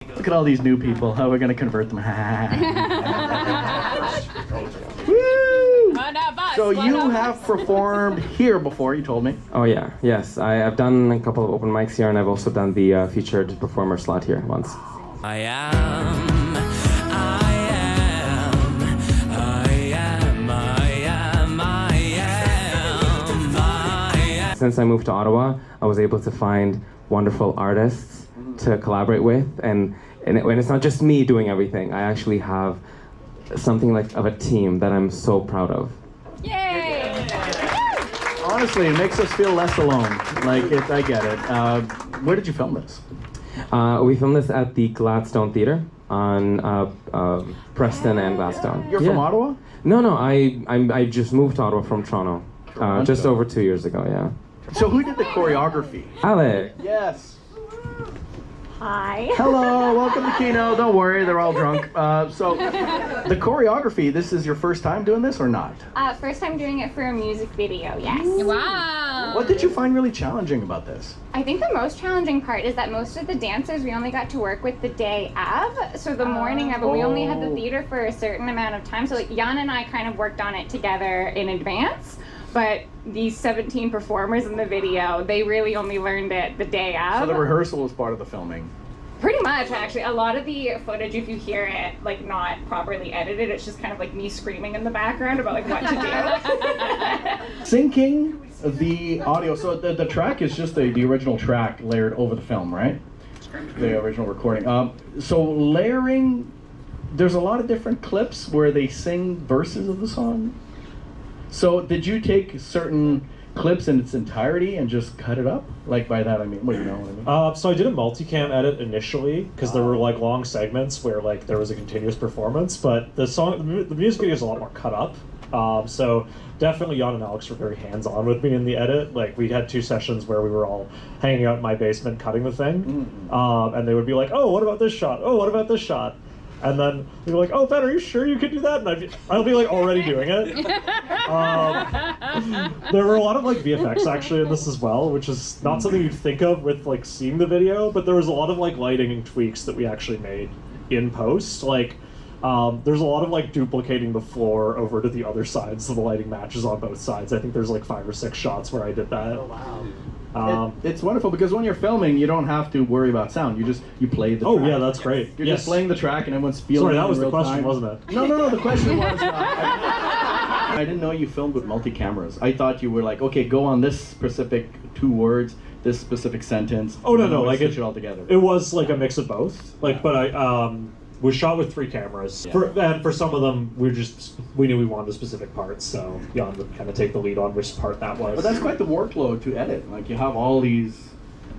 Look at all these new people. How we're going to convert them. Woo! So you have performed here before, you told me. Oh yeah, yes. I've done a couple of open mics here, and I've also done the featured performer slot here once. Since I moved to Ottawa, I was able to find wonderful artists to collaborate with, and it's not just me doing everything. I actually have something like of a team that I'm so proud of. Yay! Honestly, it makes us feel less alone. I get it. Where did you film this? We filmed this at the Gladstone Theatre on Preston and Gladstone. You're from Ottawa? No. I just moved to Ottawa from Toronto, just over 2 years ago. Yeah. So who did the choreography? Alec. Yes. Hi. Hello, welcome to Kino. Don't worry, they're all drunk. So, the choreography, this is your first time doing this or not? First time doing it for a music video, yes. Wow. What did you find really challenging about this? I think the most challenging part is that most of the dancers we only got to work with the day of. So the morning of, but we only had the theater for a certain amount of time. So like Jan and I kind of worked on it together in advance. But these 17 performers in the video, they really only learned it the day of. So the rehearsal was part of the filming? Pretty much, actually. A lot of the footage, if you hear it, like, not properly edited, it's just kind of like me screaming in the background about, like, what to do. Syncing the audio, so the track is just the original track layered over the film, right? The original recording. So layering, there's a lot of different clips where they sing verses of the song. So did you take certain clips in its entirety and just cut it up? Like by that I mean, what do you know what I mean? So I did a multicam edit initially because there were like long segments where like there was a continuous performance, but the music video is a lot more cut up. So definitely Jan and Alex were very hands-on with me in the edit. Like we had 2 sessions where we were all hanging out in my basement cutting the thing, and they would be like, "Oh, what about this shot? Oh, what about this shot?" And then they were like, "Oh, Ben, are you sure you could do that?" And I'll be like already doing it. There were a lot of like VFX actually in this as well, which is not something you'd think of with like seeing the video, but there was a lot of like lighting and tweaks that we actually made in post. Like there's a lot of like duplicating the floor over to the other side so the lighting matches on both sides. I think there's like 5 or 6 shots where I did that. Oh, wow. It's wonderful because when you're filming, you don't have to worry about sound. You play the track. Oh yeah, that's great. You're just playing the track and everyone's feeling it. Sorry, that was in the real question, time. wasn't it? No, the question was I didn't know you filmed with multi-cameras. I thought you were like, okay, go on this specific 2 words, this specific sentence. Oh no, like stitch it all together. It was like a mix of both. Like, but I we shot with 3 cameras. Yeah. And for some of them, we knew we wanted a specific part, so Jan would kind of take the lead on which part that was. But that's quite the workload to edit. Like you have all these,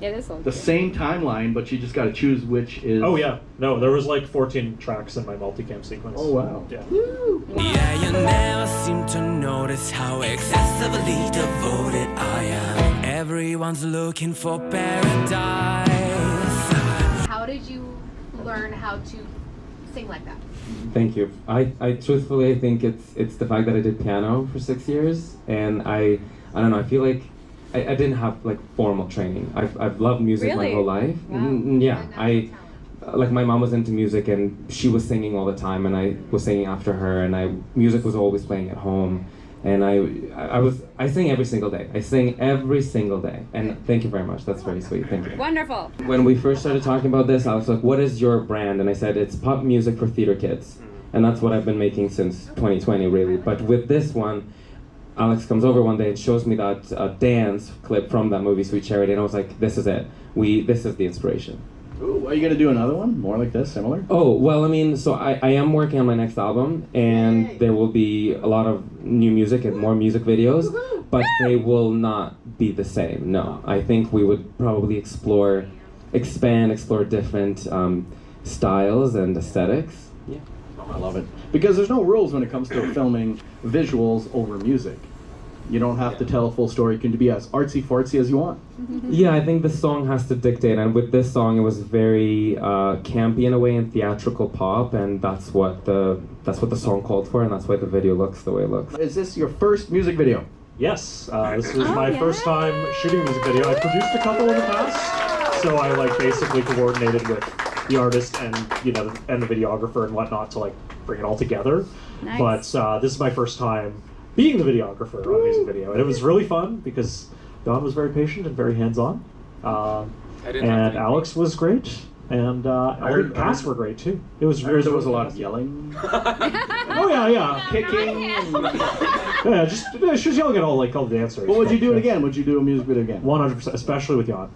the same timeline, but you just got to choose which is. Oh yeah, no, there was like 14 tracks in my multicam sequence. Oh wow. Yeah. Yeah, you never seem to notice how excessively devoted I am. Everyone's looking for paradise. How did you learn how to sing like that? Thank you. I truthfully think it's the fact that I did piano for 6 years, and I don't know. I feel like I didn't have like formal training. I've loved music my whole life. Wow. Yeah, like my mom was into music and she was singing all the time, and I was singing after her, and music was always playing at home, and I sing every single day. I sing every single day, and thank you very much. That's very sweet. Thank you. Wonderful. When we first started talking about this, I was like, "What is your brand?" And I said, "It's pop music for theater kids," and that's what I've been making since 2020, really. But with this one, Alex comes over one day and shows me that dance clip from that movie, Sweet Charity, and I was like, "This is it. This is the inspiration." Ooh, are you gonna do another one more like this, similar? Oh well, I mean, so I am working on my next album, and there will be a lot of new music and more music videos, but they will not be the same. No, I think we would probably explore different styles and aesthetics. Yeah. I love it. Because there's no rules when it comes to filming visuals over music. You don't have to tell a full story. You can be as artsy-fartsy as you want. Yeah, I think the song has to dictate, and with this song it was very campy in a way and theatrical pop, and that's what the song called for, and that's why the video looks the way it looks. Is this your first music video? Yes, this was my first time shooting a music video. I produced a couple in the past, so I like basically coordinated with the artist and and the videographer and whatnot to like bring it all together. Nice. But this is my first time being the videographer on a music video, and it was really fun because Don was very patient and very hands-on, and Alex was great, and all the cast were great too. It was There was a lot of yelling, oh yeah, kicking. yeah. She was yelling at all the dancers. Well, would you do it again? Would you do a music video again? 100%, especially with Jan.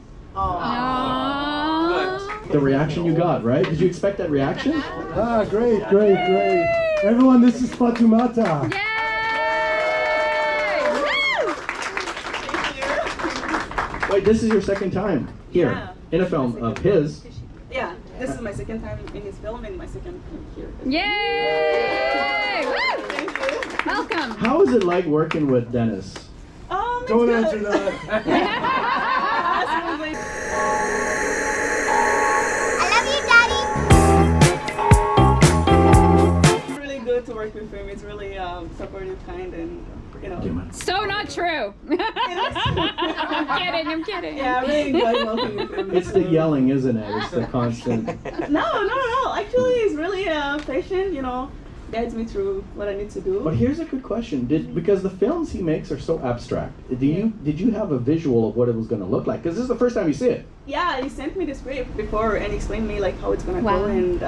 The reaction you got, right? Did you expect that reaction? Ah, great. Everyone, this is Fatumata. Wait, this is your second time here in a film of his. Yeah, this is my second time in his film and my second time here. Yay! Woo! Thank you. Welcome. How is it like working with Dennis? It's Don't good. answer that. It's really good to work with him. It's really supportive, kind, and So not true. I'm kidding. Yeah, I really enjoy working with him. It's the yelling, isn't it? It's the constant. No. Actually, he's really patient. Guides me through what I need to do. But here's a good question: because the films he makes are so abstract, did you have a visual of what it was going to look like? Because this is the first time you see it. Yeah, he sent me the script before and explained me how it's gonna Wow. go, and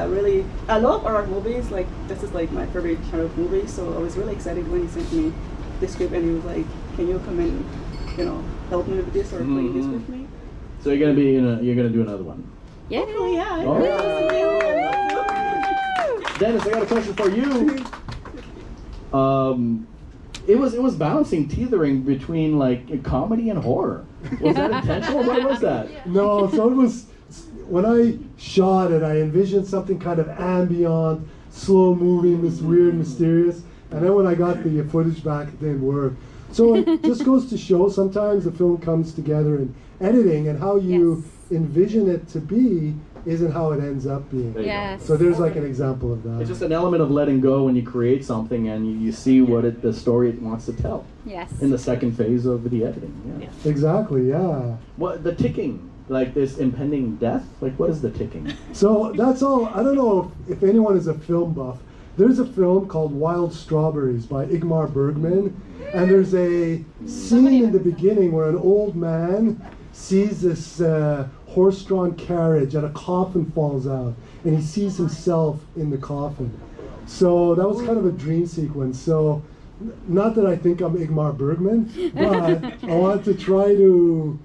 I love horror movies. This is my favorite genre of movie, so I was really excited when he sent me the script and he was like, "Can you come and help me with this or play this with me?" So you're gonna do another one. Yeah. Hopefully, yeah. Oh. Yeah. Dennis, I got a question for you. It was balancing, teetering between comedy and horror. Was that intentional? What was that? No, so it was, when I shot it, I envisioned something kind of ambient, slow moving, this weird, mysterious, and then when I got the footage back, it didn't work. So it just goes to show sometimes the film comes together in editing, and how you envision it to be isn't how it ends up being. Yes. So there's an example of that. It's just an element of letting go when you create something and you see what the story it wants to tell. Yes. In the second phase of the editing. Yeah. Exactly, yeah. What the ticking? This impending death? What is the ticking? So that's all. I don't know if anyone is a film buff. There's a film called Wild Strawberries by Ingmar Bergman, and there's a scene in the beginning where an old man sees this horse-drawn carriage and a coffin falls out, and he sees himself in the coffin. So that was kind of a dream sequence. So not that I think I'm Ingmar Bergman, but I wanted to try to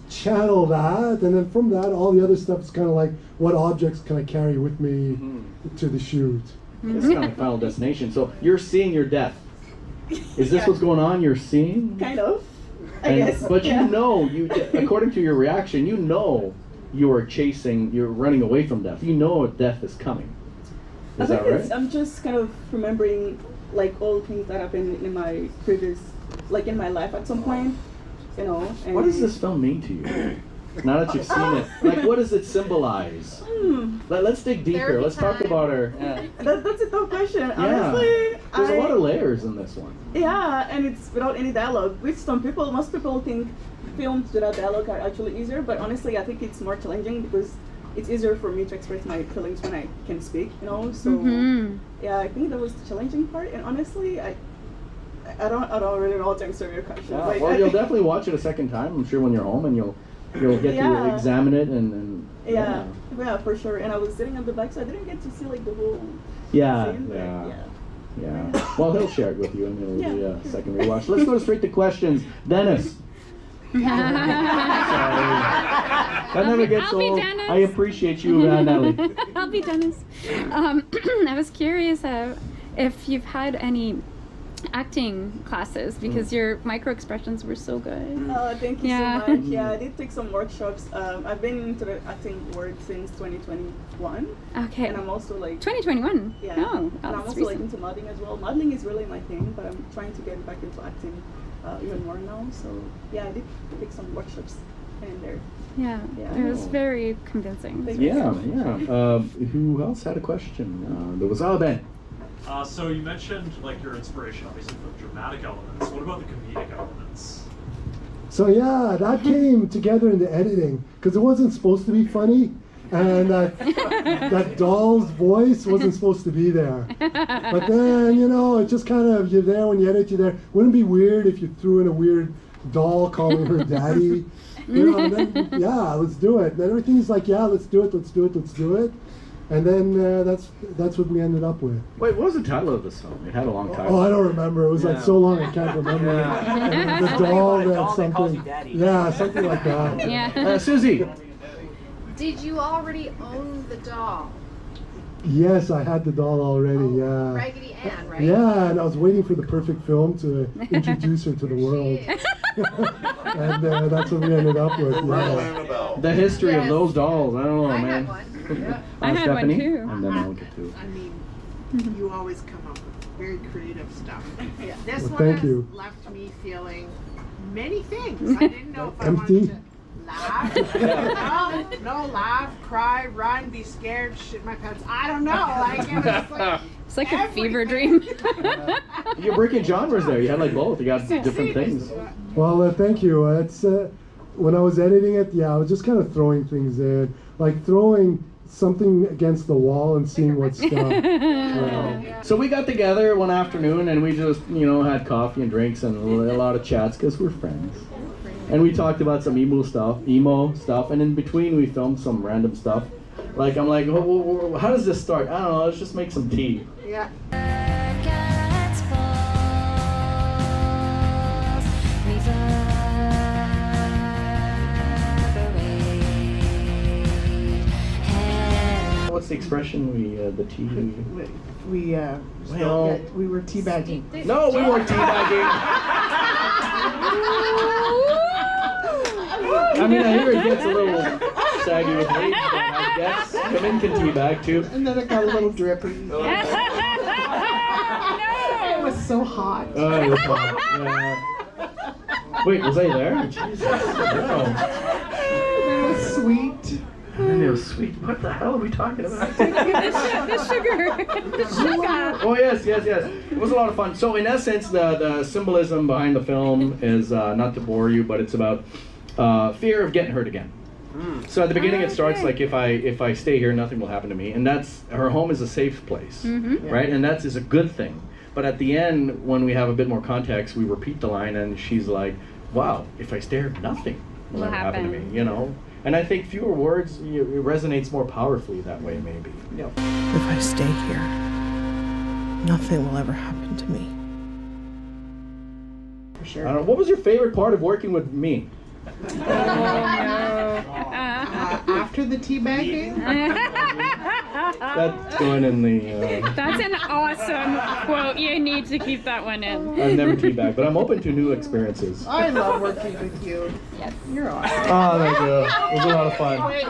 channel that, and then from that, all the other stuff is kind of like, what objects can I carry with me to the shoot? It's kind of like Final Destination. So you're seeing your death. Is this what's going on? You're seeing? Kind of. I guess. But according to your reaction, you're running away from death. You know death is coming. Is that right? I'm just kind of remembering all things that happened in my previous, in my life at some point, And what does this film mean to you? Now that you've seen it, what does it symbolize? Let's dig deeper. Therapy Let's talk time. about her. That's a tough question. Yeah. Honestly, There's a lot of layers in this one. Yeah, and it's without any dialogue, which most people think films without dialogue are actually easier, but honestly, I think it's more challenging because it's easier for me to express my feelings when I can speak, So, yeah, I think that was the challenging part, and honestly, I don't really know how to answer your question. Yeah, well, you'll definitely watch it a second time, I'm sure, when you're home, and you'll get to examine it and yeah, for sure. And I was sitting on the back, so I didn't get to see the whole scene, but yeah. Well, he'll share it with you, and he'll do a second rewatch. Let's go straight to questions. Dennis. Sorry. That never gets I'll be old. Dennis. I appreciate you, Natalie. I'll be Dennis. I was curious if you've had any acting classes because your micro expressions were so good. Oh, thank you so much. Yeah, I did take some workshops. I've been into the acting world since 2021. Okay. And I'm also 2021. Yeah. Oh, and I'm that's also recent. into modeling as well. Modeling is really my thing, but I'm trying to get back into acting even more now. So yeah, I did take some workshops here and there. Yeah, it was very convincing. Yeah. Who else had a question? There was Ben. So you mentioned your inspiration, obviously, for the dramatic elements. What about the comedic elements? So yeah, that came together in the editing because it wasn't supposed to be funny, and that doll's voice wasn't supposed to be there. But then, you know, it just kind of, you're there when you edit, you're there. Wouldn't it be weird if you threw in a weird doll calling her daddy? You know, and then, yeah, let's do it. Then everything's like, yeah, let's do it. And then that's what we ended up with. Wait, what was the title of the song? It had a long title. Oh, I don't remember. It was like so long I can't remember. And the doll had something. Yeah, something like that. Yeah. Susie. Did you already own the doll? Yes, I had the doll already. Yeah. Raggedy Ann, right? Yeah, and I was waiting for the perfect film to introduce her to the world. And that's what we ended up with. Yeah. The history of those dolls. I don't know, I man. had one. I had Stephanie? one too. And then I'll get to. I mean, you always come up with very creative stuff. This Well, one thank has you. left me feeling many things. I didn't know if I Empty? wanted to laugh. No, laugh, cry, run, be scared, shit my pants. I don't know. Like, it was like It's like a fever dream. You're breaking genres there. You had like both. You got different things. Well, thank you. It's when I was editing it, yeah, I was just kind of throwing things in, like throwing something against the wall and seeing what stuck. So we got together one afternoon and we just, you know, had coffee and drinks and a lot of chats because we're friends. And we talked about some emo stuff, and in between we filmed some random stuff. Like, I'm like, how does this start? I don't know, let's just make some tea. Yeah. What's the expression? The tea? We were teabagging. No, we weren't teabagging. I mean, I hear it gets a little saggy with age, but I guess women can teabag too. And then it got a little drippy. It was so hot. Oh, it was hot. Yeah. Wait, was I there? Jesus. No. It was sweet. And it was sweet. What the hell are we talking about? The sugar. Oh, yes. It was a lot of fun. So, in essence, the symbolism behind the film is, not to bore you, but it's about fear of getting hurt again. So at the beginning it starts like if I stay here, nothing will happen to me, and that's her home is a safe place, right? And that is a good thing. But at the end, when we have a bit more context, we repeat the line, and she's like, "Wow, if I stay here, nothing will ever happen to me," you know. And I think fewer words, it resonates more powerfully that way, maybe. If I stay here, nothing will ever happen to me. For sure. I don't know. What was your favorite part of working with me? After the teabagging? That's going in the... That's an awesome quote. You need to keep that one in. I've never teabagged, but I'm open to new experiences. I love working with you. Yes. You're awesome. Oh, thank you. It was a lot of fun. Wait.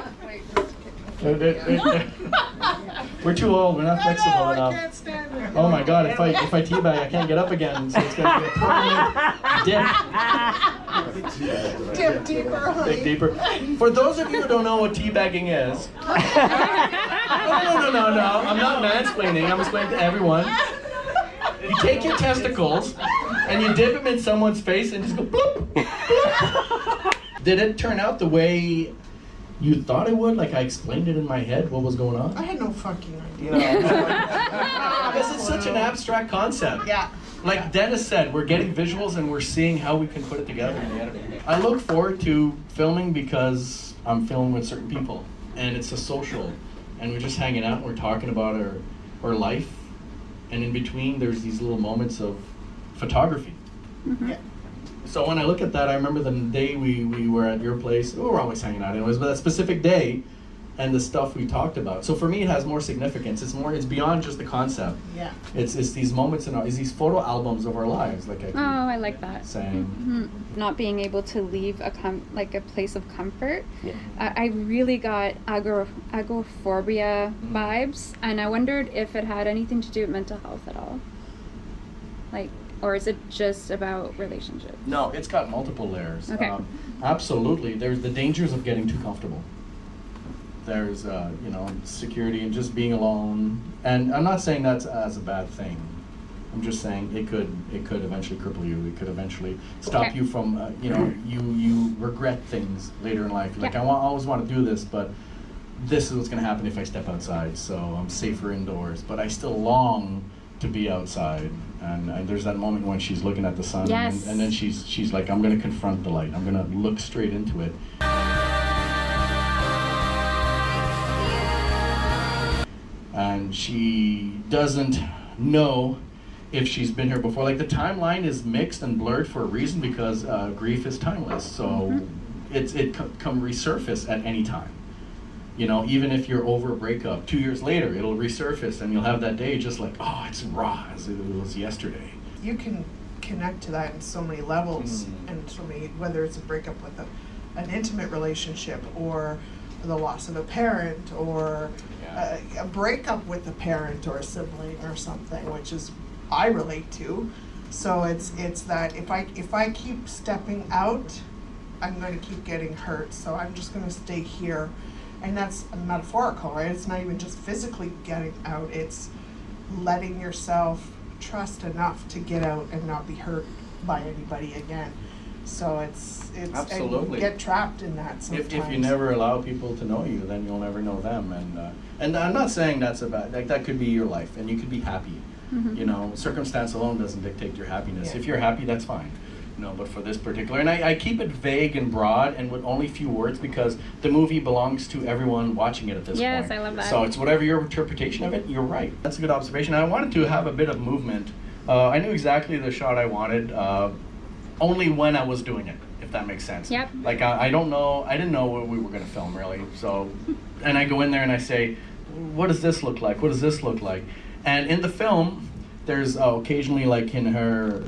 We're too old. We're not flexible I enough. can't stand it. Oh my God! If I teabag, I can't get up again. So it's gonna be a permanent Dip deeper, honey. dig deeper. For those of you who don't know what teabagging is, no. I'm not mansplaining. I'm explaining to everyone. You take your testicles and you dip them in someone's face and just go bloop, bloop. Did it turn out the way you thought it would? Like I explained it in my head, what was going on? I had no fucking idea. Because it's such an abstract concept. Yeah. Like Dennis said, we're getting visuals and we're seeing how we can put it together in the editing. I look forward to filming because I'm filming with certain people and it's a social and we're just hanging out and we're talking about our life, and in between there's these little moments of photography. Yeah. So when I look at that, I remember the day we were at your place. We were always hanging out anyways, but that specific day and the stuff we talked about. So for me, it has more significance. It's beyond just the concept. Yeah. It's these moments it's these photo albums of our lives, like I keep I like that. saying. Not being able to leave a place of comfort. Yeah. I really got agoraphobia vibes, and I wondered if it had anything to do with mental health at all. Like, or is it just about relationships? No, it's got multiple layers. Okay. Absolutely. There's the dangers of getting too comfortable. There's, security and just being alone. And I'm not saying that's as a bad thing. I'm just saying it could eventually cripple you. It could eventually stop you from, you regret things later in life. Like I always want to do this, but this is what's going to happen if I step outside, so I'm safer indoors. But I still long to be outside. And there's that moment when she's looking at the sun, Yes. and then she's like, I'm going to confront the light. I'm going to look straight into it. And she doesn't know if she's been here before. Like, the timeline is mixed and blurred for a reason, because grief is timeless. So it can resurface at any time. You know, even if you're over a breakup, 2 years later, it'll resurface and you'll have that day just like, oh, it's raw as it was yesterday. You can connect to that in so many levels, and so many, whether it's a breakup with an intimate relationship, or the loss of a parent, or a breakup with a parent or a sibling or something, which is I relate to. So it's that if I keep stepping out, I'm going to keep getting hurt. So I'm just going to stay here. And that's metaphorical, right? It's not even just physically getting out. It's letting yourself trust enough to get out and not be hurt by anybody again. So it's Absolutely. And you get trapped in that sometimes. If you never allow people to know you, then you'll never know them. And I'm not saying that's about, like, that could be your life and you could be happy. You know, circumstance alone doesn't dictate your happiness. Yeah. If you're happy, that's fine. No, but for this particular, and I keep it vague and broad and with only few words, because the movie belongs to everyone watching it at this point. Yes, I love that. So it's whatever your interpretation of it, you're right. That's a good observation. I wanted to have a bit of movement. I knew exactly the shot I wanted, only when I was doing it, if that makes sense. Yep. Like, I didn't know what we were going to film, really. So, and I go in there and I say, what does this look like? What does this look like? And in the film, there's occasionally, like in her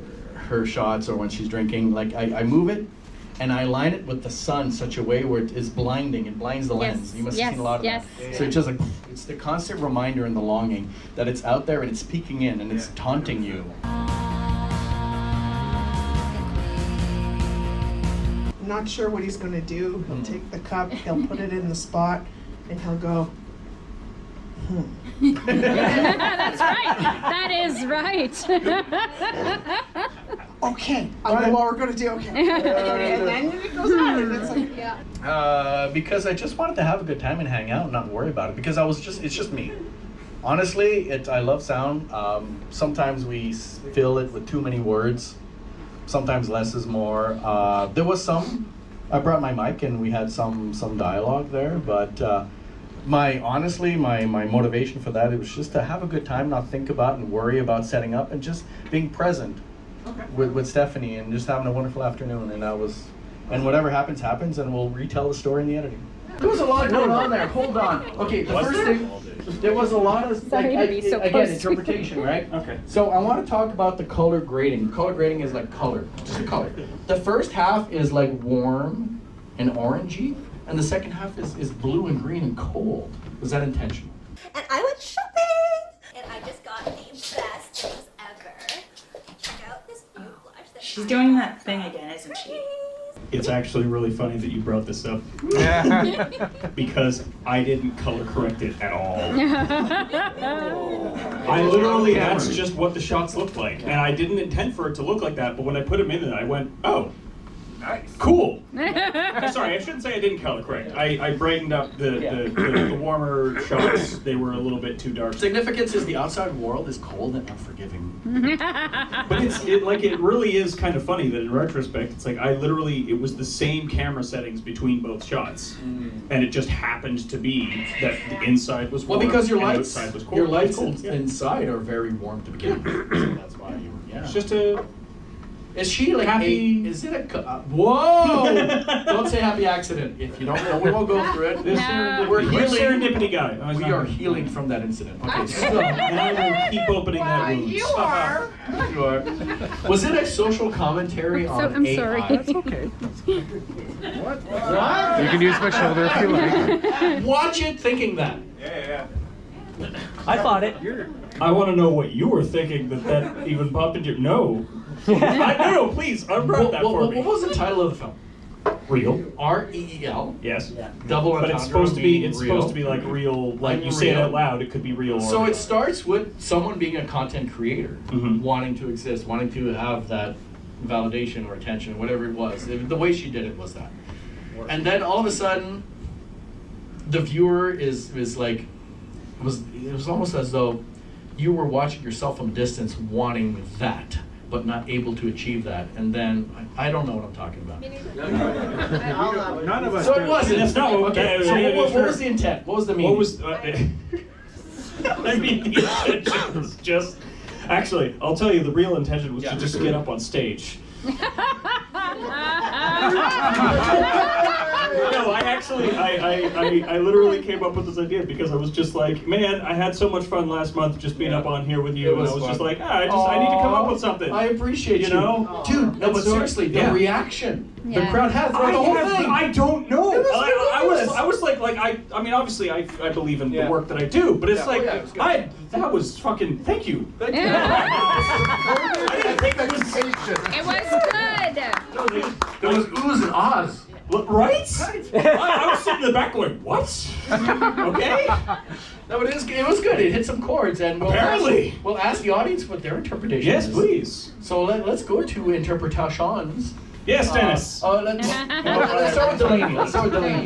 shots or when she's drinking, like I move it and I line it with the sun such a way where it is blinding. It blinds the lens. You must have seen a lot of that. So it's just like, it's the constant reminder and the longing that it's out there and it's peeking in and it's taunting you. Not sure what he's going to do. He'll take the cup, he'll put it in the spot, and he'll go, That's right. That is right. okay, I know what we're going to do. Okay. And then it goes on. And it's like, Because I just wanted to have a good time and hang out and not worry about it. Because it's just me. Honestly, I love sound. Sometimes we fill it with too many words. Sometimes less is more. There was I brought my mic and we had some dialogue there, but my motivation for that, it was just to have a good time, not think about and worry about setting up, and just being present with Stephanie and just having a wonderful afternoon. And whatever happens, and we'll retell the story in the editing. There was a lot going on there. Hold on. Okay, the first thing, there was a lot of, again, interpretation, right? Okay. So I want to talk about the color grading. Color grading is like color, just a color. The first half is like warm and orangey, and the second half is blue and green and cold. Was that intentional? And I went shopping, and I just got the best things ever. Check out this new blush. She's doing that thing again, isn't she? It's actually really funny that you brought this up. Because I didn't color correct it at all. I literally, that's just what the shots looked like. And I didn't intend for it to look like that, but when I put them in, I went, oh, nice. Cool. Sorry, I shouldn't say I didn't color correct. I brightened up the warmer shots. They were a little bit too dark. Significance is the outside world is cold and unforgiving. But it really is kind of funny that in retrospect, it's like it was the same camera settings between both shots, and it just happened to be that the inside was warm. Well, because your and lights, outside was cold. inside are very warm to begin with. So that's why It's just a. Is she like happy? Is it a? Whoa! Don't say happy accident. If you don't know, we won't go through it. We're healing. Serendipity guy. We are healing from that incident. Okay, so I will keep opening that wound. you are. You are. Was it a social commentary on I'm AI? sorry. That's okay. What? You can use my shoulder if you like. Watch it thinking that. Yeah. I thought it. I want to know what you were thinking that even popped into your... No. No, please, unwrap that for me. What was the title of the film? Real. R-E-E-L? Yes. Double But entendre it's supposed to be. It's real. supposed to be like real. Like you say it out loud, it could be real. So or it starts with someone being a content creator, wanting to exist, wanting to have that validation or attention, whatever it was. The way she did it was that. And then all of a sudden, the viewer is like, it was almost as though you were watching yourself from a distance wanting that, but not able to achieve that. And then, I don't know what I'm talking about. None of us. So it wasn't. That's not what. Okay, so what was the intent? What was the meaning? What was? I mean, the intention was just. Actually, I'll tell you, the real intention was to just get up on stage. No, I literally came up with this idea because I was just like, man, I had so much fun last month just being up on here with you, and I was just like, I need to come up with something. I appreciate you. know? Dude, no, but seriously, the reaction the crowd had throughout the whole thing. I don't know. I was like I mean, obviously, I believe in the work that I do, but it's that was fucking, thank you. Thank you. I didn't think that was It was good. There was oohs and ahs. Right? I was sitting in the back going, what? Okay? No, it was good. It hit some chords, and apparently we'll ask the audience what their interpretation is. Yes, please. So let's go to interpretations. Yes, Dennis. Let's start with Delaney.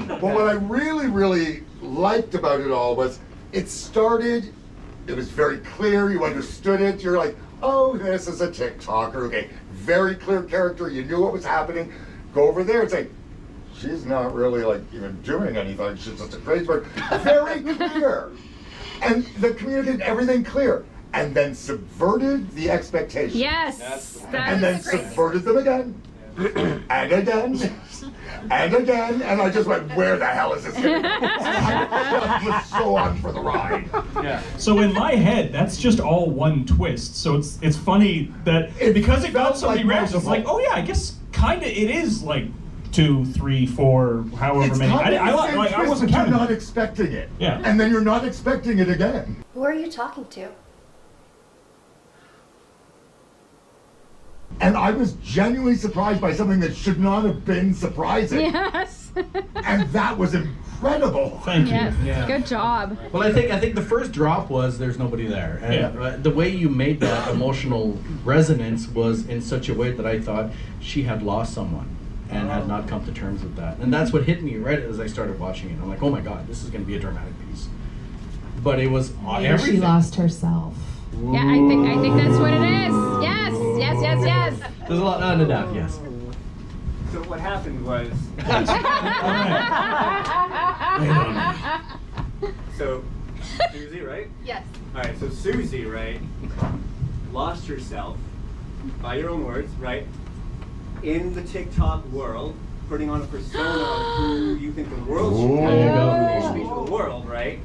Well, what I really liked about it all was it started, it was very clear, you understood it, you're like, oh, this is a TikToker, okay, very clear character, you knew what was happening, go over there and say, she's not really like even doing anything, she's just a crazy person, very clear. And the community did everything clear, and then subverted the expectations. Yes. And then subverted them again. And again, and again, and I just went, where the hell is this going? I was so on for the ride. Yeah. So in my head, that's just all one twist. So it's funny that because it got so many reactions, it's like, oh yeah, I guess kind of it is like 2, 3, 4, however many. I wasn't counting. You're not expecting it. Yeah. And then you're not expecting it again. Who are you talking to? And I was genuinely surprised by something that should not have been surprising. Yes. And that was incredible. Thank you. Yes. Yeah. Good job. Well, I think the first drop was there's nobody there, and the way you made that emotional resonance was in such a way that I thought she had lost someone and had not come to terms with that, and that's what hit me right as I started watching it. I'm like, oh my God, this is going to be a dramatic piece. But it was everything. She lost herself. Yeah, I think that's what it is. Yes. There's a lot on enough, yes. So what happened was. So, Susie, right? Yes. All right. So Susie, right, lost herself, by your own words, right, in the TikTok world, putting on a persona of who you think the world should have in relation to the world, right?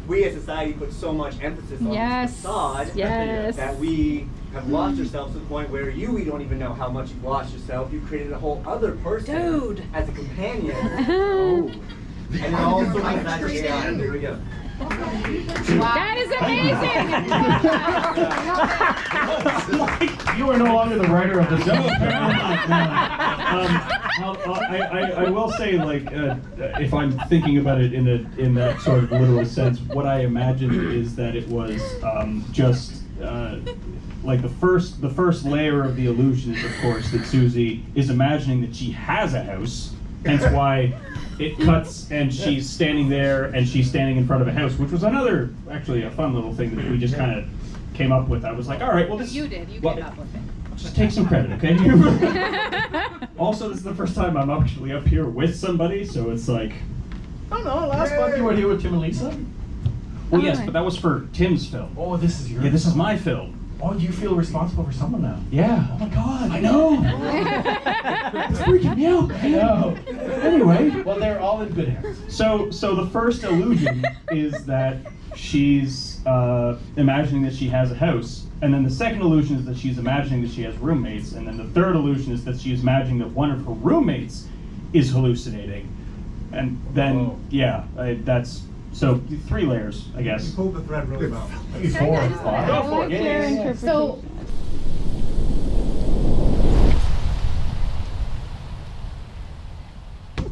We as society put so much emphasis on this facade that we have lost ourselves to the point where we don't even know how much you've lost yourself. You created a whole other person as a companion. And then also here we go. That is amazing! You are no longer the writer of the joke. I will say, like, if I'm thinking about it in that sort of literal sense, what I imagined is that it was just like the first layer of the illusion is, of course, that Susie is imagining that she has a house, hence why it cuts and she's standing there and she's standing in front of a house, which was actually a fun little thing that we just kind of came up with. I was like, all right, well, You came up with it. just take some credit, okay? Also, this is the first time I'm actually up here with somebody, so it's like... Oh no, last month you were here with Tim and Lisa? Well, yes, but that was for Tim's film. Oh, this is your Yeah, this is my film. Oh, you feel responsible for someone now? Yeah. Oh my God. I know. It's freaking me out. I know. Anyway. Well, they're all in good hands. So the first illusion is that she's imagining that she has a house, and then the second illusion is that she's imagining that she has roommates, and then the third illusion is that she's imagining that one of her roommates is hallucinating, and then that's. So 3 layers, I guess. You pulled the thread really well. Maybe 4 or 5. Go for it. Yeah. So,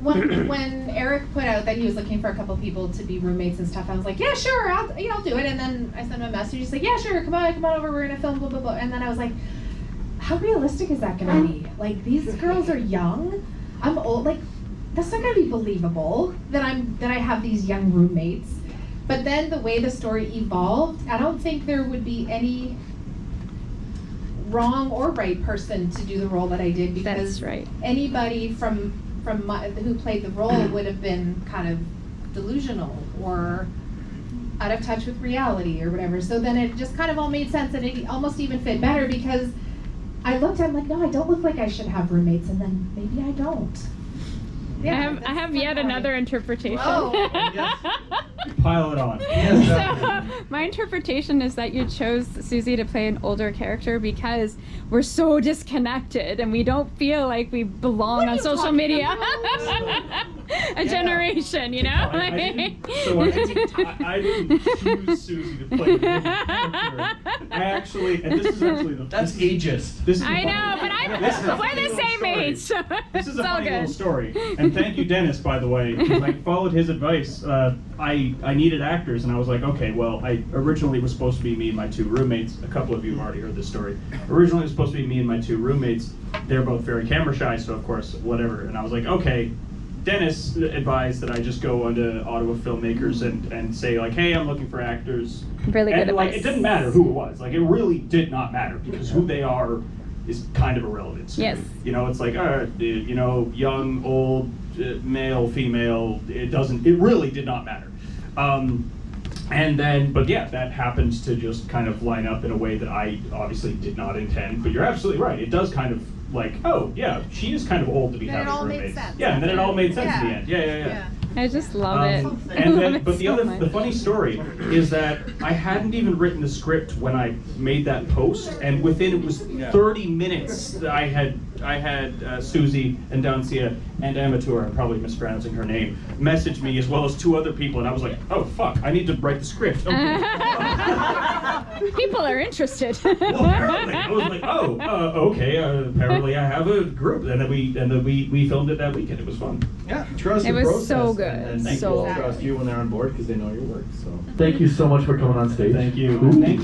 when Eric put out that he was looking for a couple people to be roommates and stuff, I was like, yeah, sure, I'll do it. And then I sent him a message. He's like, yeah, sure, come on over, we're gonna film, blah, blah, blah. And then I was like, how realistic is that gonna be? Like, these girls are young. I'm old. Like, that's not gonna be believable that I have these young roommates. But then the way the story evolved, I don't think there would be any wrong or right person to do the role that I did, because anybody from who played the role would have been kind of delusional or out of touch with reality or whatever. So then it just kind of all made sense, and it almost even fit better, because I looked at it, I'm like, no, I don't look like I should have roommates, and then maybe I don't. Yeah, I have yet another interpretation. Pile it on. So my interpretation is that you chose Susie to play an older character because we're so disconnected and we don't feel like we belong on social media. A generation, you know? I didn't choose Susie to play the character. I actually, and this is actually That's ageist. This is I know, but we're the same age, so this is a it's all funny good. little story. And thank you, Dennis, by the way, because I followed his advice. I needed actors, and I was like, okay, well, I originally was supposed to be me and my two roommates. A couple of you have already heard this story. Originally, it was supposed to be me and my two roommates. They're both very camera shy, so of course, whatever. And I was like, okay. Dennis advised that I just go onto Ottawa filmmakers and say like, hey, I'm looking for actors. Really good and like, advice. it didn't matter who it was. Like, it really did not matter, because who they are is kind of irrelevant. So, Yes. you know, it's like, you know, young, old, male, female. It really did not matter. And then, but yeah, that happens to just kind of line up in a way that I obviously did not intend. But you're absolutely right. It does kind of like, oh yeah, she is kind of old to be having roommates. Yeah, and then it all made sense in the end. Yeah. I just love it. And then, but the funny story is that I hadn't even written the script when I made that post, and within it was 30 minutes I had Susie and Dancia and Amateur, I'm probably mispronouncing her name, message me, as well as two other people, and I was like, oh fuck, I need to write the script. Okay. People are interested. Well, apparently, I was like, okay, apparently I have a group, and then we filmed it that weekend. It was fun. Yeah, trust It the was process, so good. and So people good. trust you when they're on board because they know your work. So thank you so much for coming on stage. Thank you. Thank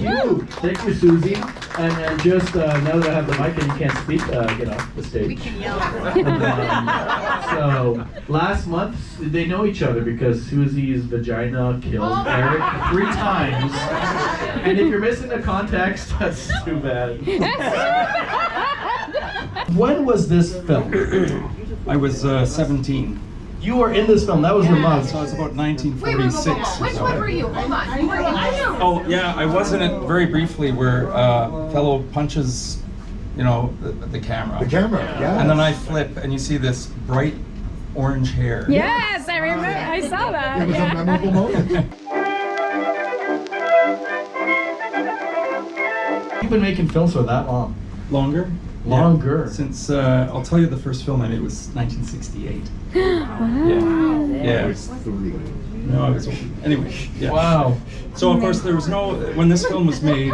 you, Susie. And just now that I have the mic and you can't speak, get off the stage. We can yell. So last month they know each other because Susie's vagina killed Eric 3 times. And if you're missing the context, that's too bad. When was this film? I was 17. You were in this film. That was your month. So it's about Wait, 1946. which one were you? Hold on. You were in it? Oh yeah, I was in it very briefly, where fellow punches, you know, the camera. The camera, yeah. And then I flip, and you see this bright orange hair. Yes, I remember. I saw that. It was a memorable moment. You've been making films for that long. Longer? Longer. Yeah. Since, I'll tell you, the first film I made was 1968. Wow. Yeah. No, I was old. Anyway, yeah. Wow. So of course there was no, when this film was made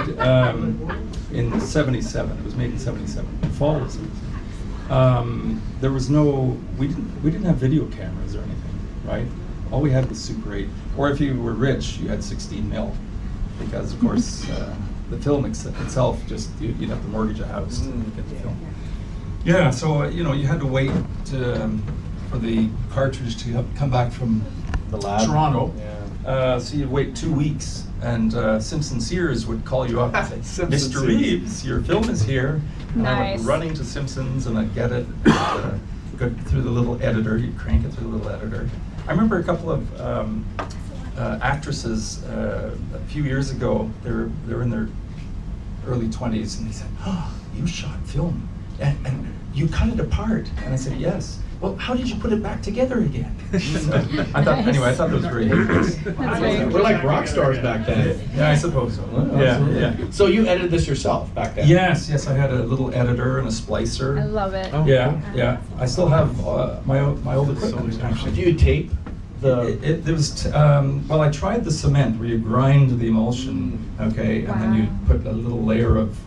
in 77, it was made in 77, fall of 77. There was no, we didn't have video cameras or anything, right? All we had was Super 8, or if you were rich, you had 16 mil, because of course the film itself, just you'd have to mortgage a house to get the film. Yeah, so you know, you had to wait for the cartridge to come back from the lab. Toronto. Yeah. So you'd wait 2 weeks, and Simpson Sears would call you up and say, "Mr. Reeves, your film is here." And I Nice. would run to Simpsons and I'd get it, go through the little editor. You'd crank it through the little editor. I remember a couple of actresses a few years ago. They were in their early 20s, and they said, "Oh, you shot film, and you cut it apart." And I said, "Yes." "Well, how did you put it back together again?" So I thought, anyway, I thought that was great. We're like rock stars back then. Yeah, I suppose so. Yeah. So you edited this yourself back then? Yes, I had a little editor and a splicer. I love it. Yeah. I still have my old equipment, actually. Do you tape the? It was, well, I tried the cement where you grind the emulsion, okay, and then you put a little layer of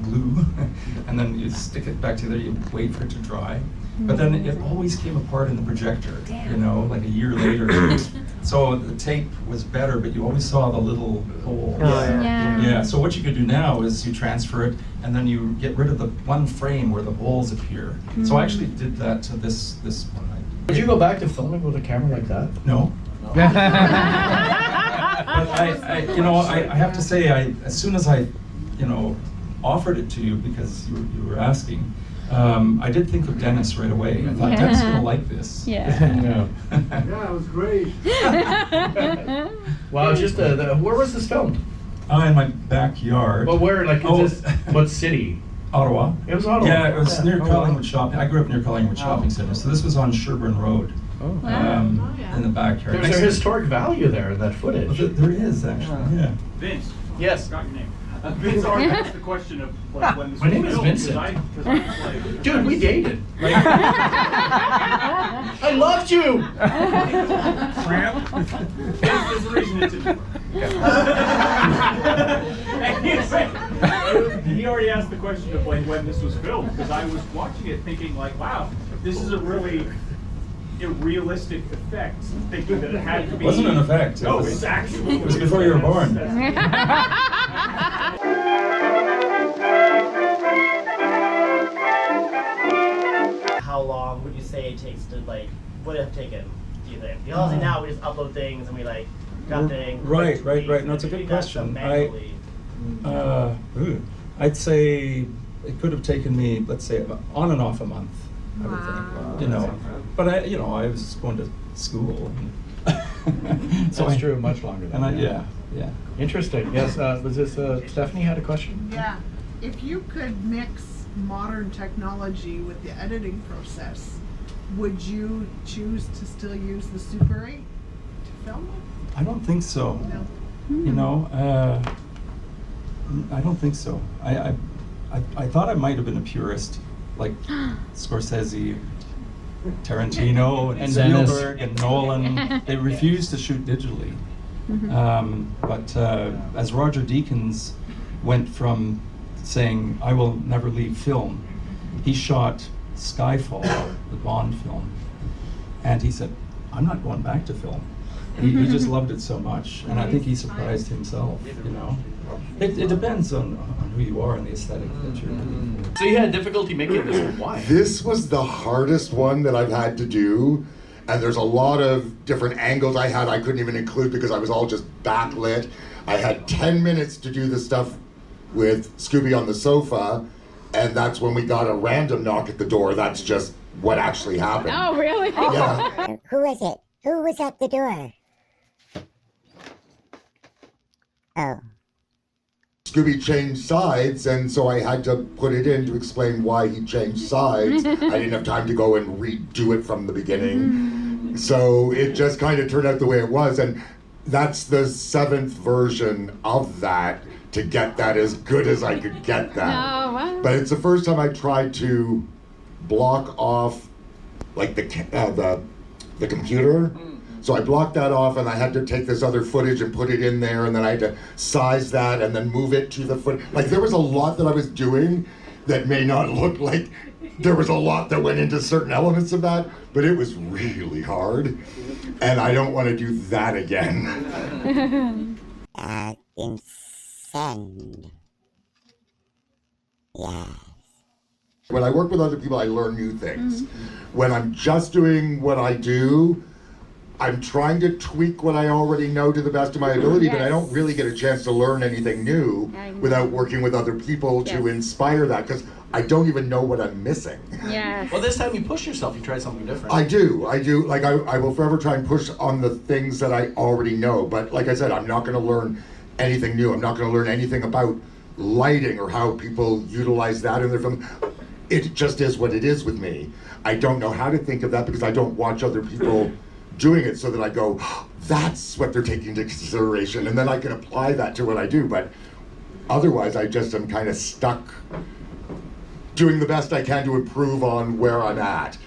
glue, and then you stick it back together, you wait for it to dry. But then it always came apart in the projector, you know, like a year later. So the tape was better, but you always saw the little hole. Yeah. Yeah, so what you could do now is you transfer it, and then you get rid of the one frame where the holes appear. So I actually did that to this one. Would you go back to filming with a camera like that? No. But I have to say, as soon as I, offered it to you because you were asking, I did think of Dennis right away. I thought Dennis is gonna like this. Yeah, it was great. Wow, just where was this filmed? In my backyard. Well, where, like, what city? Ottawa. It was Ottawa. Yeah, it was near Oh, Collingwood Shopping. I grew up near Collingwood Shopping Center, so this was on Sherburne Road. In the backyard. There's a historic value there in that footage. There is, actually, yeah. Vince. Yes. Forgot your name. Vince already asked the question of like, when this My was name is filmed, Vincent. 'cause I was like, Dude, we dated. I loved you. Tramp. There's a reason it's in. He already asked the question of like when this was filmed because I was watching it thinking like, wow, this is a really realistic effect. Thinking that it had to be. It wasn't an effect. No, it's actually. It was before you were born. How long would you say it takes to would it have taken, do you think? Because obviously now we just upload things and we got things. Right. No, it's a good question. I'd say it could have taken me, let's say, on and off a month. I would think. But I was going to school. So that's true, much longer than that. Yeah. Interesting. Yes, was this Stephanie had a question? Yeah. If you could mix modern technology with the editing process, would you choose to still use the Super 8 to film it? I don't think so. No. I don't think so. I thought I might have been a purist, like Scorsese, Tarantino, and Spielberg, and Nolan. They refused to shoot digitally. But as Roger Deakins went from saying, "I will never leave film," he shot Skyfall, the Bond film, and he said, "I'm not going back to film." He just loved it so much, and I think he surprised himself. It depends on who you are and the aesthetic that you're doing. So you had difficulty making this one. Why? This was the hardest one that I've had to do, and there's a lot of different angles I couldn't even include because I was all just backlit. I had 10 minutes to do the stuff with Scooby on the sofa, and that's when we got a random knock at the door. That's just what actually happened. Oh, really? Yeah. Who is it? Who was at the door? Oh. Scooby changed sides, and so I had to put it in to explain why he changed sides. I didn't have time to go and redo it from the beginning. So it just kind of turned out the way it was, and that's the 7th version of that, to get that as good as I could get that. Oh, wow. But it's the first time I tried to block off like the computer. So I blocked that off, and I had to take this other footage and put it in there, and then I had to size that and then move it to the foot. Like, there was a lot that I was doing that may not look like there was a lot that went into certain elements of that, but it was really hard, and I don't want to do that again. Insane. Yeah. When I work with other people, I learn new things. When I'm just doing what I do, I'm trying to tweak what I already know to the best of my ability, but I don't really get a chance to learn anything new without working with other people to inspire that, because I don't even know what I'm missing. Yes. Well, this time you push yourself. You tried something different. I do. Like, I will forever try and push on the things that I already know. But like I said, I'm not going to learn anything new. I'm not going to learn anything about lighting or how people utilize that in their film. It just is what it is with me. I don't know how to think of that because I don't watch other people doing it, so that I go, oh, that's what they're taking into consideration, and then I can apply that to what I do. But otherwise, I just am kind of stuck doing the best I can to improve on where I'm at.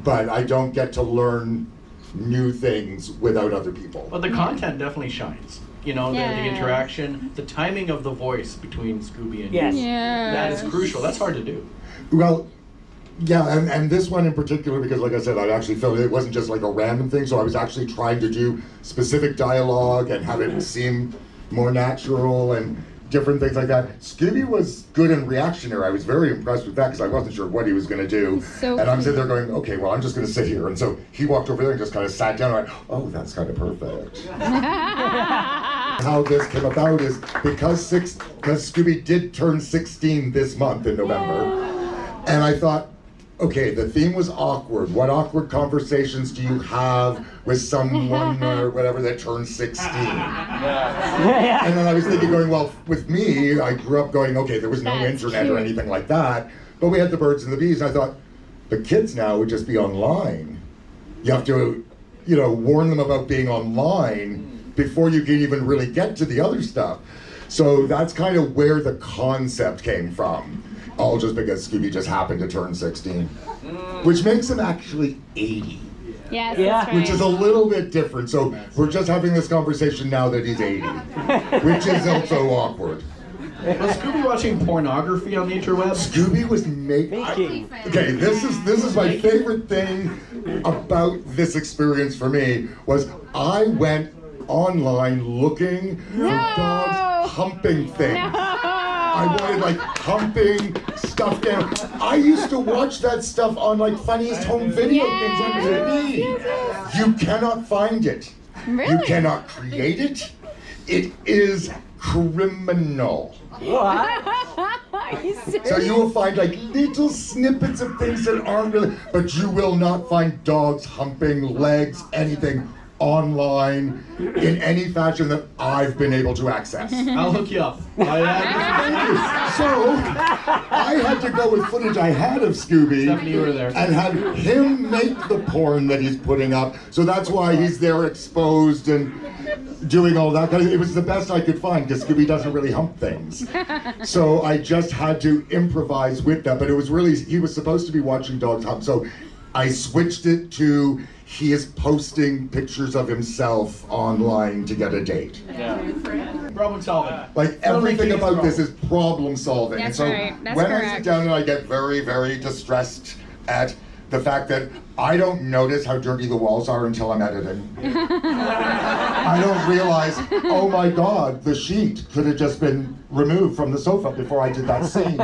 But I don't get to learn new things without other people. But the content definitely shines. The interaction, the timing of the voice between Scooby and you. Yes. That is crucial. That's hard to do. Well, Yeah, and this one in particular, because like I said, I'd actually felt it wasn't just like a random thing, so I was actually trying to do specific dialogue and have it seem more natural and different things like that. Scooby was good and reactionary. I was very impressed with that because I wasn't sure what he was going to do. So and I'm sitting there going, okay, well, I'm just going to sit here. And so he walked over there and just kind of sat down and I went, oh, that's kind of perfect. How this came about is because Scooby did turn 16 this month in November, and I thought, okay, the theme was awkward. What awkward conversations do you have with someone or whatever that turns 16? And then I was thinking, going, well, with me, I grew up going, okay, there was no internet or anything like that, but we had the birds and the bees, and I thought, the kids now would just be online. You have to, warn them about being online before you can even really get to the other stuff. So that's kind of where the concept came from. All just because Scooby just happened to turn 16. Which makes him actually 80. Yes, that's right. Which is a little bit different. So we're just having this conversation now that he's 80. Which is also awkward. Was Scooby watching pornography on the interweb? Scooby was making. Okay, this is my favorite thing about this experience for me was I went online looking for dogs humping things. I wanted like humping, stuffed animals. I used to watch that stuff on like Funniest Home Video things on TV. You cannot find it. Really? You cannot create it. It is criminal. What? Are you serious? So you will find like little snippets of things that aren't really, but you will not find dogs humping legs, anything online in any fashion that I've been able to access. I'll hook you up. So I had to go with footage I had of Scooby Stephanie, you were there. and have him make the porn that he's putting up. So that's why he's there exposed and doing all that. It was the best I could find because Scooby doesn't really hump things. So I just had to improvise with that. But it was really, he was supposed to be watching dogs hump. So I switched it to he is posting pictures of himself online to get a date. Yeah. Problem solving. Like everything about this is problem solving. That's and so right. That's when correct. I sit down and I get very, very distressed at the fact that I don't notice how dirty the walls are until I'm editing. I don't realize, oh my God, the sheet could have just been removed from the sofa before I did that scene.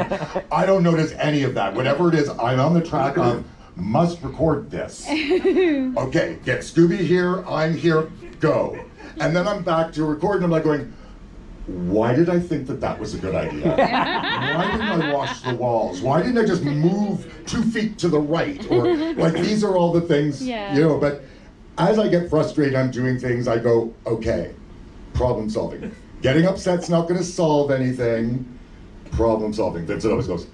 I don't notice any of that. Whatever it is, I'm on the track of must record this. Okay, get Scooby here, I'm here, go. And then I'm back to record and I'm like going, why did I think that that was a good idea? Why didn't I wash the walls? Why didn't I just move 2 feet to the right? Or like these are all the things, but as I get frustrated, I'm doing things, I go, okay, problem solving. Getting upset's not gonna solve anything. Problem solving. Vincent always goes,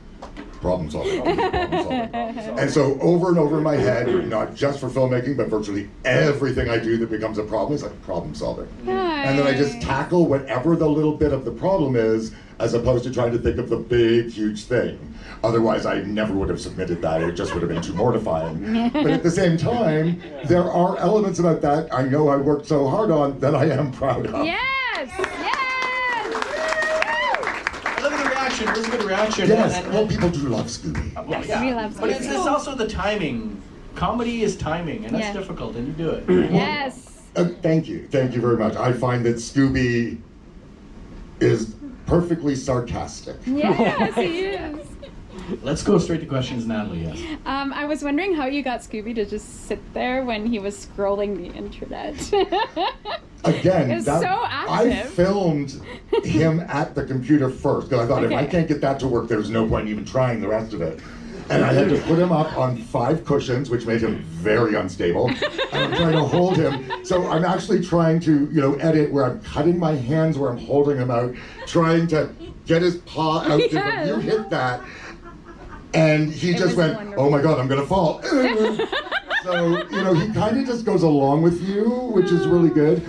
problem solving, problem solving. And so over and over in my head, not just for filmmaking, but virtually everything I do that becomes a problem is like problem solving. And then I just tackle whatever the little bit of the problem is, as opposed to trying to think of the big, huge thing. Otherwise, I never would have submitted that. It just would have been too mortifying. But at the same time, there are elements about that I know I worked so hard on that I am proud of. Yes! Look at the reaction. It was a good reaction. Yes, well, people do love Scooby. Well, Yes, we love But it's Scooby. also the timing. Comedy is timing, and that's difficult, and you do it. Yes. Thank you very much. I find that Scooby is perfectly sarcastic. Yes, he is. Let's go straight to questions, Natalie. Yes. I was wondering how you got Scooby to just sit there when he was scrolling the internet. Again, It's so I active. filmed him at the computer first because I thought if I can't get that to work, there's no point even trying the rest of it. And I had to put him up on 5 cushions, which made him very unstable. And I'm trying to hold him. So I'm actually trying to, edit where I'm cutting my hands where I'm holding him out, trying to get his paw out there. You hit that. And he just went, oh my God, I'm going to fall. So, he kind of just goes along with you, which is really good.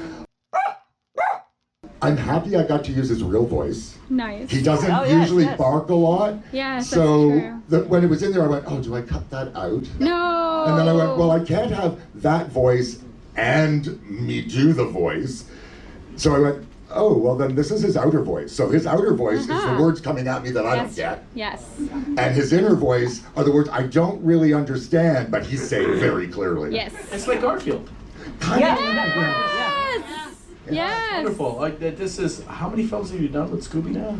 I'm happy I got to use his real voice. Nice. He doesn't usually bark a lot. Yes, so that's true. when it was in there, I went, oh, do I cut that out? No. And then I went, well, I can't have that voice and me do the voice. So I went, oh, well then this is his outer voice. So his outer voice is the words coming at me that I don't get. Yes. And his inner voice are the words I don't really understand, but he's saying very clearly. Yes. It's like Garfield. Yes. Yes. Wonderful. Like this is, how many films have you done with Scooby now?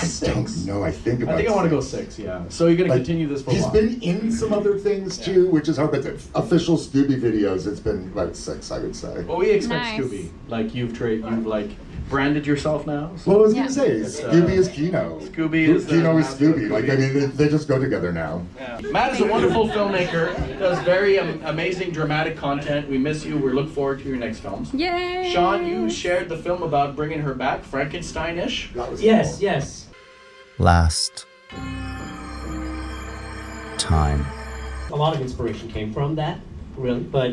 I don't know. I think about I think I want to go 6, yeah. So you're going to continue this for a He's while. been in some other things too, which is hard, but the official Scooby videos, it's been about 6, I would say. Well, we expect Scooby. Like you've like branded yourself now. So Well, I was going to say, Scooby is Kino. Scooby is Kino is Scooby. Like, I mean, they just go together now. Matt is a wonderful filmmaker. Does very amazing dramatic content. We miss you. We look forward to your next films. Yay! Sean, you shared the film about bringing her back, Frankenstein-ish. Yes, yes. Last time. A lot of inspiration came from that, really. But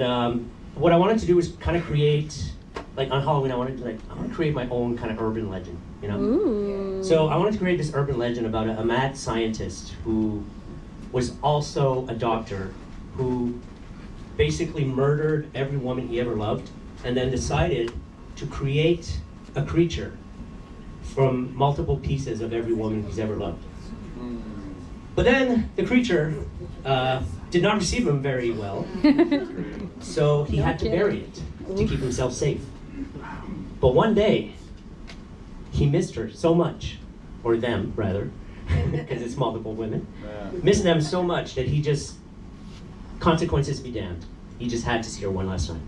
what I wanted to do was kind of create, like on Halloween, I want to create my own kind of urban legend, you know? Ooh. So I wanted to create this urban legend about a mad scientist who was also a doctor who basically murdered every woman he ever loved and then decided to create a creature from multiple pieces of every woman he's ever loved. But then the creature did not receive him very well, so he had to bury it to keep himself safe. But one day, he missed her so much, or them rather, because it's multiple women, missed them so much that he just, consequences be damned. He just had to see her one last time.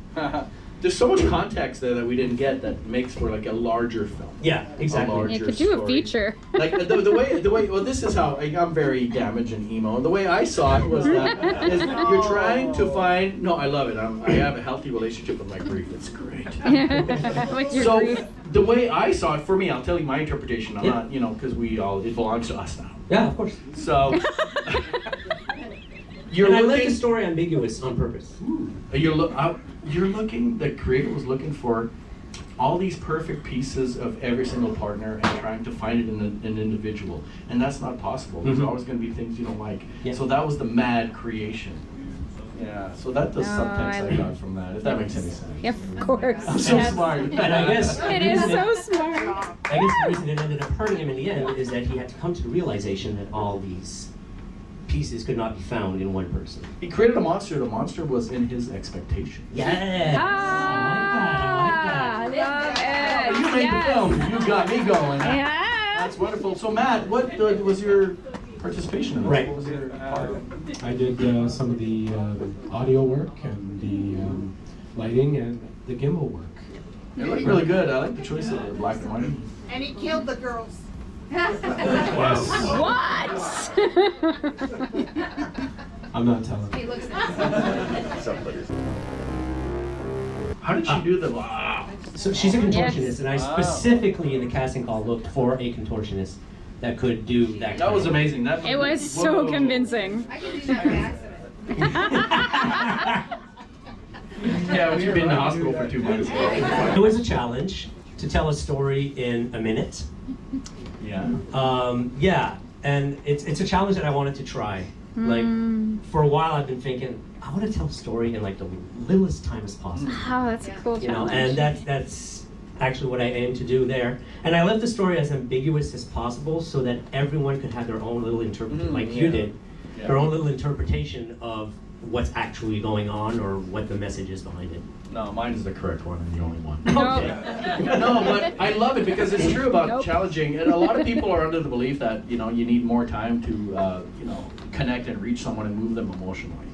There's so much context there that we didn't get that makes for like a larger film. Yeah, exactly. A larger You could do a story. feature. Like the way. Well, this is how I'm very damaged and emo. The way I saw it was that is you're trying to find. No, I love it. I have a healthy relationship with my grief. It's great. With your So grief. the way I saw it, for me, I'll tell you my interpretation. I'm not, because it belongs to us now. Yeah, of course. So and I left the story ambiguous on purpose. You're looking. The creator was looking for all these perfect pieces of every single partner and trying to find it in an individual, and that's not possible. There's always going to be things you don't like. Yeah. So that was the mad creation. Yeah. So that does subtext I got from that. If that makes any sense. Of course. I'm so Yes. smart. And I guess It is so smart. I guess the reason it ended up hurting him in the end is that he had to come to the realization that all these pieces could not be found in one person. He created a monster. The monster was in his expectation. Yes. Ah, love it. You made the film. You got me going. Yeah. That's wonderful. So Matt, what was your participation in this? Right. What was your part? I did some of the audio work and the lighting and the gimbal work. It looked really good. I like the choice of the black and white. And he killed the girls. Yes. What? I'm not telling. He looks nice. How did she do the wow? So she's a contortionist, Yes. and I specifically in the casting call looked for a contortionist that could do that. That was amazing. That It was so convincing. I can do that by accident. Yeah, we've been in the hospital for 2 months. It was a challenge to tell a story in a minute. Yeah. Yeah, and it's a challenge that I wanted to try. Like, for a while I've been thinking, I want to tell a story in like the littlest time as possible. Oh, that's a cool You know, challenge. and that's actually what I aim to do there. And I left the story as ambiguous as possible so that everyone could have their own little interpretation, like you did, their own little interpretation of what's actually going on or what the message is behind it. No, mine is the correct one and the only one. Okay. No, but I love it because it's true about challenging. And a lot of people are under the belief that, you need more time to, connect and reach someone and move them emotionally.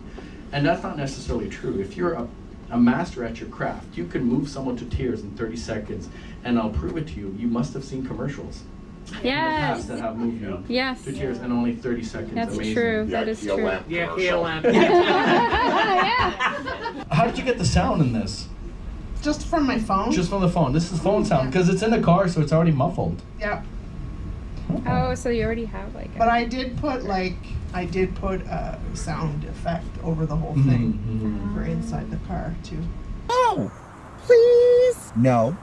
And that's not necessarily true. If you're a master at your craft, you can move someone to tears in 30 seconds. And I'll prove it to you. You must have seen commercials in the Yes. past that have moved you Yes. to tears in only 30 seconds. That's Amazing. true. That is true. Yeah, Yeah. How did you get the sound in this? Just from my phone? Just from the phone. This is phone sound because it's in the car, so it's already muffled. Yeah. Oh, so you already have like. But I did put a sound effect over the whole thing for inside the car too. Oh, please. No.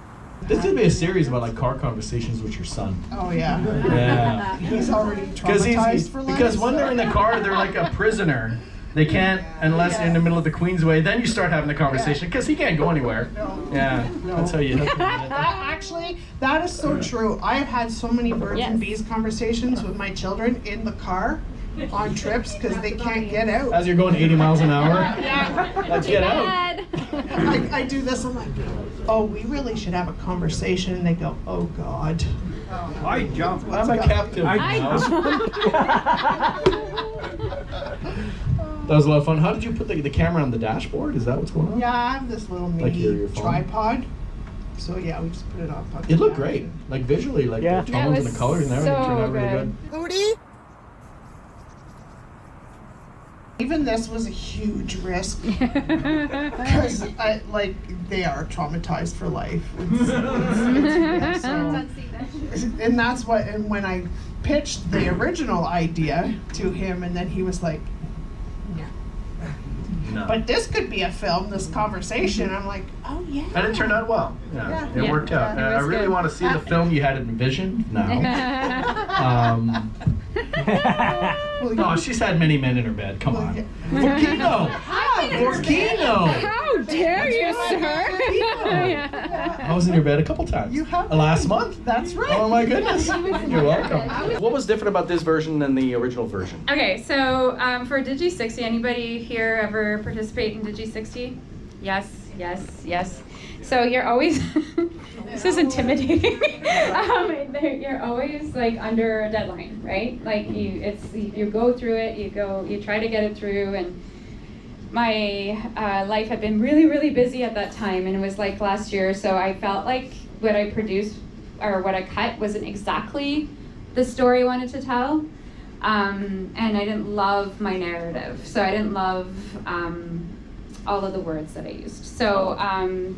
This could be a series about like car conversations with your son. Oh yeah. Yeah. He's already traumatized for life. Because when they're in the car, they're like a prisoner. They can't unless they're in the middle of the Queensway. Then you start having the conversation because he can't go anywhere. No. Yeah, that's how you. Actually, That is so true. I have had so many birds Yes. and bees conversations with my children in the car on trips because they can't get out. As you're going 80 miles an hour, Yeah. let's get out. I do this, I'm like, oh, we really should have a conversation. And they go, oh, God. I jump. I'm a captive. That was a lot of fun. How did you put the camera on the dashboard? Is that what's going on? Yeah, I have this little Like mini your phone? tripod. So yeah, we just put it on. It looked great. Like visually, like the tones and the colors and everything turned out really good. Hootie? Even this was a huge risk because they are traumatized for life. And that's what. And when I pitched the original idea to him, and then he was like, "Yeah, No. but this could be a film. This conversation." I'm like, "Oh yeah." And it turned out well. Yeah, it worked out. Yeah, it I was really good. want to see the film you had envisioned now. No, she's had many men in her bed. Come on. For Kino! For Kino! How dare you, sir? I was in your bed a couple times. You have last month. That's right. Oh my goodness. You're welcome. What was different about this version than the original version? Okay, so for Digi60, anybody here ever participate in Digi60? Yes, yes, yes. So you're always, this is intimidating. You're always like under a deadline, right? Like you go through it, you try to get it through, and my life had been really, really busy at that time, and it was like last year, so I felt like what I produced or what I cut wasn't exactly the story I wanted to tell. And I didn't love my narrative, so I didn't love all of the words that I used. So,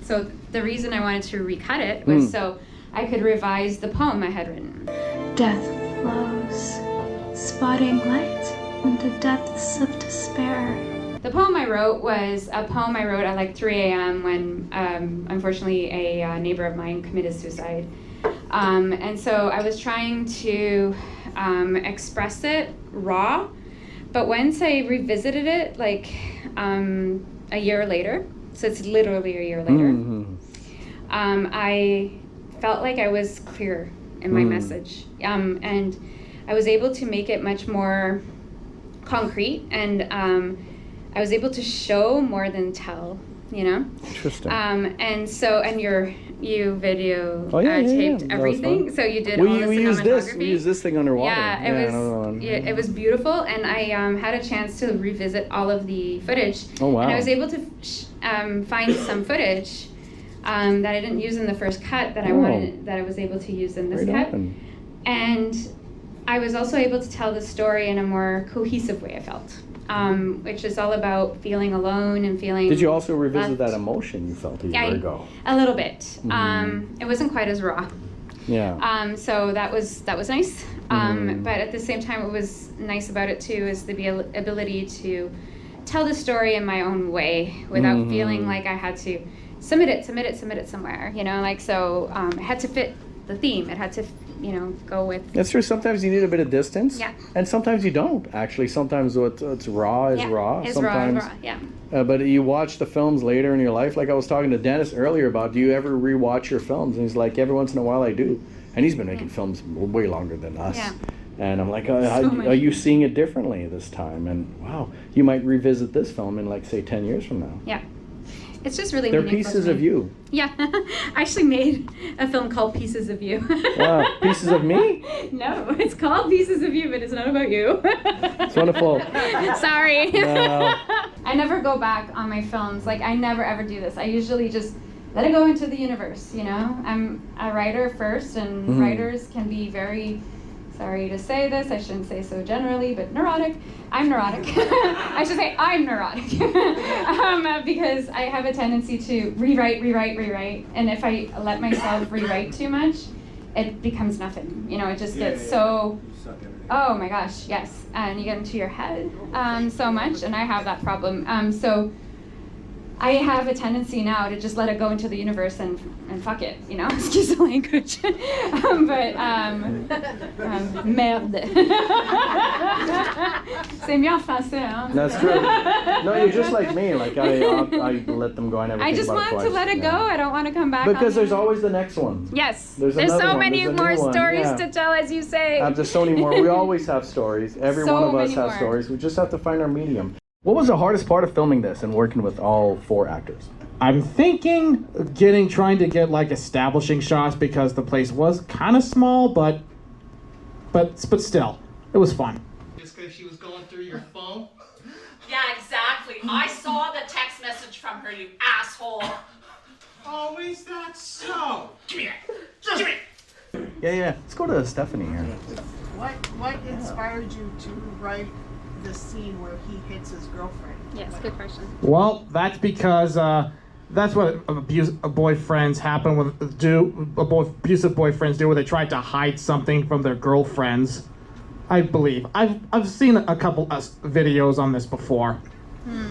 so the reason I wanted to recut it was so I could revise the poem I had written. Death flows, spotting light in the depths of despair. The poem I wrote was a poem I wrote at like 3 a.m. when unfortunately a neighbor of mine committed suicide. And so I was trying to express it raw, but once I revisited it like a year later, so it's literally a year later, I felt like I was clear in my message, and I was able to make it much more concrete, and I was able to show more than tell, you know. Interesting. And so, and you video taped That was everything, fun. so you did all the we used this. cinematography. We used this thing underwater. Yeah, it was beautiful, and I had a chance to revisit all of the footage. Oh, wow. And I was able to find some footage that I didn't use in the first cut that I wanted, that I was able to use in this cut. And I was also able to tell the story in a more cohesive way, I felt, which is all about feeling alone and feeling. Did you also revisit left. that emotion you felt a year ago? A little bit. It wasn't quite as raw. Yeah. So that was nice. But at the same time, what was nice about it too is the ability to tell the story in my own way without feeling like I had to submit it somewhere. You know, like so it had to fit the theme. It had to, go with. That's true. Sometimes you need a bit of distance. Yeah. And sometimes you don't. Actually, sometimes what's raw is raw. It's sometimes, raw. Yeah. But you watch the films later in your life. Like I was talking to Dennis earlier about, do you ever rewatch your films? And he's like, every once in a while I do. And he's been making films way longer than us. Yeah. And I'm like, are you seeing it differently this time? And wow, you might revisit this film in like say 10 years from now. Yeah. It's just really They're meaningful pieces to me. of you. Yeah. I actually made a film called Pieces of You. Wow, Pieces of Me? No, it's called Pieces of You, but it's not about you. It's wonderful. Sorry. No. I never go back on my films. Like, I never ever do this. I usually just let it go into the universe, I'm a writer first, and writers can be very, sorry to say this, I shouldn't say so generally, but neurotic. I'm neurotic. I should say I'm neurotic. Because I have a tendency to rewrite. And if I let myself rewrite too much, it becomes nothing. It just gets so, oh my gosh, yes. And you get into your head so much, and I have that problem. So I have a tendency now to just let it go into the universe and fuck it, you know, excuse the language. Merde. C'est mieux en français, hein? That's true. No, you're just like me. Like I let them go. I never I think just about want it twice. to let it go. I don't want to come back. Because on there's always the next one. Yes. There's so another one. many There's a more new one. stories Yeah. to tell, as you say. There's so many more. We always have stories. Every So one of us many has more. stories. We just have to find our medium. What was the hardest part of filming this and working with all 4 actors? I'm thinking trying to get like establishing shots because the place was kind of small, but still, it was fun. Just because she was going through your phone? Yeah, exactly. I saw the text message from her, you asshole. Oh, is that so? Give me that. Give me it. Yeah. Let's go to Stephanie here. What inspired you to write the scene where he hits his girlfriend? Yes, good question. Well, that's because that's what abusive boyfriends do, where they try to hide something from their girlfriends. I believe I've seen a couple of videos on this before. You and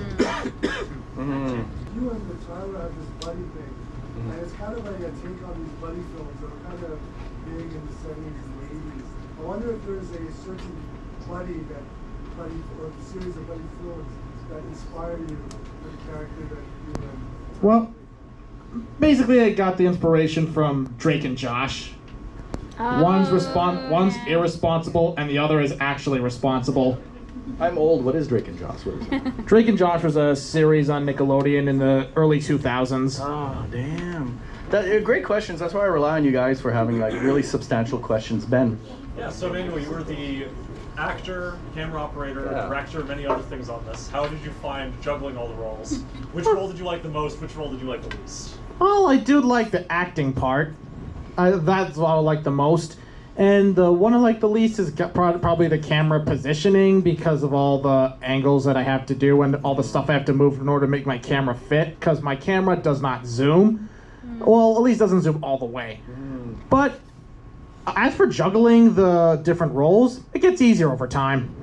the Tyler have this buddy thing, and it's kind of like a take on these buddy films that were kind of big in the 70s and 80s. I wonder if there's a certain buddy or series of buddy films that inspire you, the character that you and... Well, basically, I got the inspiration from Drake and Josh. One's irresponsible, and the other is actually responsible. I'm old. What is Drake and Josh? What is it? Drake and Josh was a series on Nickelodeon in the early 2000s. Oh, damn. Great questions. That's why I rely on you guys for having like really substantial questions. Ben. Yeah, so Emmanuel, you were the actor, camera operator, director, many other things on this. How did you find juggling all the roles? Which role did you like the most? Which role did you like the least? Well, I do like the acting part. That's what I like the most. And the one I like the least is probably the camera positioning because of all the angles that I have to do and all the stuff I have to move in order to make my camera fit, because my camera does not zoom. Well, at least doesn't zoom all the way. But as for juggling the different roles, it gets easier over time.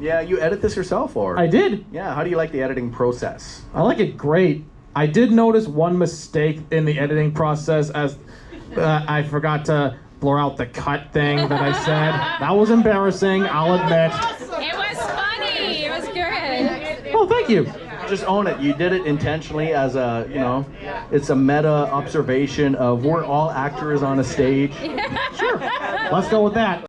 Yeah, you edit this yourself, or? I did. Yeah, how do you like the editing process? I like it great. I did notice one mistake in the editing process as I forgot to blur out the cut thing that I said. That was embarrassing, I'll admit. It was funny. It was good. Oh, thank you. Just own it. You did it intentionally as a, it's a meta observation of we're all actors on a stage. Sure. Let's go with that.